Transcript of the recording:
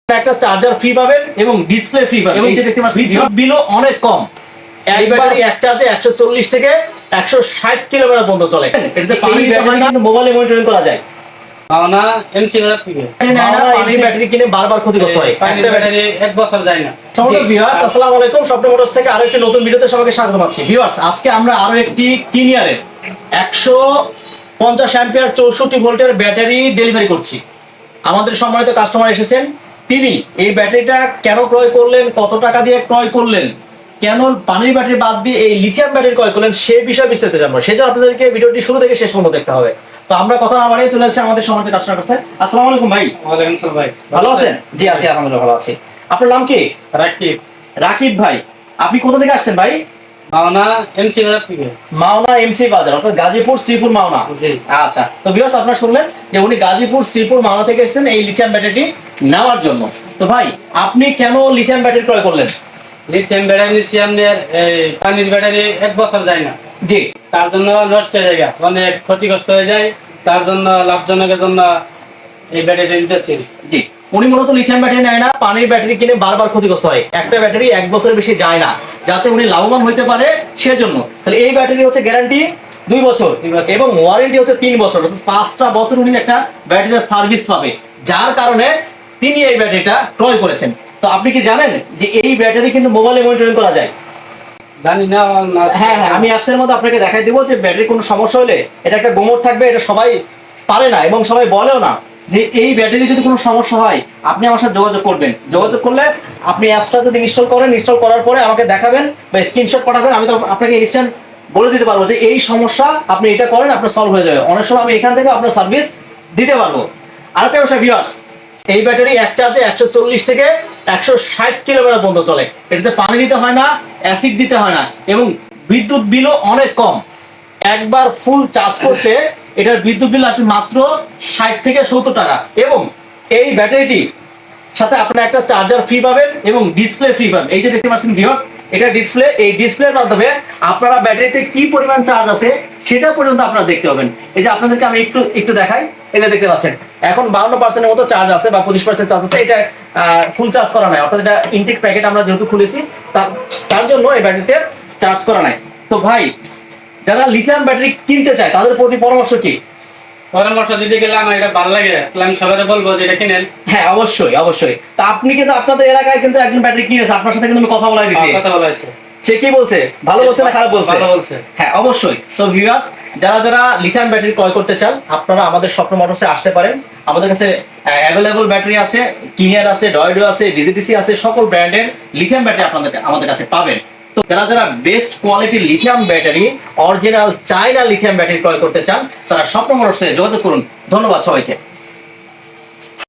একটা charger free পাবেন এবং ডিসপ্লে ফ্রি পাবেন। এই যে দেখতে পাচ্ছেন বিদ্যুৎ বিলও অনেক কম। এই ব্যাটারি এক চার্জে 140 থেকে 160 কিলোমিটার পর্যন্ত চলে। এটাতে পানি ব্যাটারি কিন্তু মোবাইলে মনিটরিং করা যায়। মাওনা এমসি বাজার থেকে পানি ব্যাটারি কিনে বারবার ক্ষতিগ্রস্ত হয়। একটা ব্যাটারি এক বছর যায় না। সম্মানিত ভিউয়ার্স, আসসালামু আলাইকুম। স্বপ্ন মোটরস থেকে আরেকটি নতুন ভিডিওতে সবাইকে স্বাগত জানাচ্ছি। ভিউয়ার্স, আজকে আমরা আরো একটি কিনিয়ারের 150 অ্যাম্পিয়ার 64 ভোল্টের ব্যাটারি ডেলিভারি করছি। আমাদের সম্মানিত কাস্টমার এসেছেন, তিনি এই ব্যাটারিটা কেন ক্রয় করলেন, কত টাকা দিয়ে ক্রয় করলেন, কেন পানির ব্যাটারি বাদ দিয়ে এই লিথিয়াম ব্যাটারি ক্রয় করলেন, সেই বিষয়ে বিস্তারিত জানবো। সেজন্য আপনাদেরকে ভিডিওটি শুরু থেকে শেষ পর্যন্ত দেখতে হবে। তো আমরা কথা না বাড়িয়ে চলে যাচ্ছি আমাদের সম্মানিত কাস্টমার কাছে। আসসালামু আলাইকুম ভাই। ওয়ালাইকুম আসসালাম ভাই। ভালো আছেন? জি আছি, আলহামদুলিল্লাহ ভালো আছি। আপনার নাম কি? রাকিব। রাকিব ভাই, আপনি কোথা থেকে আসছেন ভাই? মাওনা এমসি বাজার থেকে। মাওনা এমসি বাজার, অর্থাৎ গাজীপুর শ্রীপুর মাওনা। জি। আচ্ছা, তো ভিউয়ার্স আপনারা শুনলেন যে উনি গাজীপুর শ্রীপুর মাওনা থেকে এসেছেন এই লিথিয়াম ব্যাটারিটি নেওয়ার জন্য। তো ভাই, আপনি কেন লিথিয়াম ব্যাটারি ক্রয় করলেন? লিথিয়াম ব্যাটারি নিচ্ছি আপনার পানির ব্যাটারি এক বছর যায় না। জি। তার জন্য নষ্ট হয়ে যায়, অনেক ক্ষতিগ্রস্ত হয়ে যায়। তার জন্য লাভজনকের জন্য এই ব্যাটারি নিতেছি। জি, উনি মূলত লিথিয়াম ব্যাটারি নেয় না, পানির ব্যাটারি কিনে বারবার ক্ষতিগ্রস্ত হয়। একটা ব্যাটারি এক বছরের বেশি যায় না, যাতে উনি লাভবান হইতে পারে সেজন্য। তাহলে এই ব্যাটারি হচ্ছে গ্যারান্টি 2 বছর এবং ওয়ারেন্টি হচ্ছে 3 বছর, অর্থাৎ 5টা বছর উনি একটা ব্যাটারির সার্ভিস পাবে, যার কারণে তিনি এই ব্যাটারিটা ক্রয় করেছেন। তো আপনি কি জানেন যে এই ব্যাটারি কিন্তু মোবাইলে মনিটরিং করা যায়? জানি না। হ্যাঁ, আমি অ্যাপসের মধ্যে আপনাকে দেখাই দিব যে ব্যাটারির কোনো সমস্যা হলে এটা একটা গোমর থাকবে, এটা সবাই পারে না এবং সবাই বলেও না। যে এই ব্যাটারি যদি কোনো সমস্যা হয় আপনি আমার সাথে যোগাযোগ করবেন। যোগাযোগ করলে আপনি অ্যাপসটা যদি ইনস্টল করেন, ইনস্টল করার পরে আমাকে দেখাবেন বা স্ক্রিনশট পাঠাবেন, আমি তো আপনাকে ইনস্ট্যান্ট বলে দিতে পারবো যে এই সমস্যা আপনি এটা করেন, আপনার সলভ হয়ে যাবে। অনেক সময় আমি এখান থেকে আপনার সার্ভিস দিতে পারবো। আরেকটা বিষয় ভিউয়ার্স, এই ব্যাটারি এক চার্জে 140 থেকে 160 কিলোমিটার পর্যন্ত চলে। এটাতে পানি দিতে হয় না, অ্যাসিড দিতে হয় না এবং বিদ্যুৎ বিলও অনেক কম। একবার ফুল চার্জ করতে এটার বিদ্যুৎ বিল আসবে মাত্র 60 থেকে 70 টাকা। এবং এই ব্যাটারিটি সাথে আপনারা একটা চার্জার ফ্রি পাবেন এবং ডিসপ্লে ফ্রি পাবেন। এই যে দেখতে পাচ্ছেন ভিউয়ার্স, এটা ডিসপ্লে। এই ডিসপ্লের মাধ্যমে আপনারা ব্যাটারিতে কি পরিমাণ চার্জ আছে সেটা পর্যন্ত আপনারা দেখতে পাবেন। এই যে আপনাদেরকে আমি একটু দেখাই, এটা দেখতে পাচ্ছেন এখন 52% মতো চার্জ আছে বা 25% চার্জ আছে। এটা ফুল চার্জ করা নাই, অর্থাৎ এটা ইনটেক প্যাকেট আমরা যেহেতু খুলেছি তার জন্য এই ব্যাটারিতে চার্জ করা নাই। তো ভাই, যারা লিথিয়াম ব্যাটারি কিনতে চায় তাদের প্রতি পরামর্শ কি? পরামর্শ দিতে গেলে আমার এটা ভালো লাগে, আমি সবাই বলবো যে এটা কিনেন। হ্যাঁ, অবশ্যই অবশ্যই। তা আপনি কিন্তু আপনাদের এলাকায় কিন্তু একজন ব্যাটারি কিনেছে, আপনার সাথে কিন্তু আমি কথা বলাই দিছি। কথা বলা হয়েছে। সে কি বলছে, ভালো বলছে না খারাপ বলছে? ভালো বলছে। হ্যাঁ, অবশ্যই। তো ভিউয়ার্স, যারা লিথিয়াম ব্যাটারি ক্রয় করতে চান আপনারা আমাদের স্বপ্ন মোটরসে আসতে পারেন। আমাদের কাছে অ্যাভেলেবল ব্যাটারি আছে, কিনিয়ার আছে, ডয়ডো আছে, ডিজিটিসি আছে, সকল ব্র্যান্ডের লিথিয়াম ব্যাটারি আমাদের কাছে পাবেন। তো যারা বেস্ট কোয়ালিটির lithium battery, original China lithium battery ক্রয় করতে চান তারা স্বপ্ন মোটরসে যোগাযোগ করুন। ধন্যবাদ সবাইকে।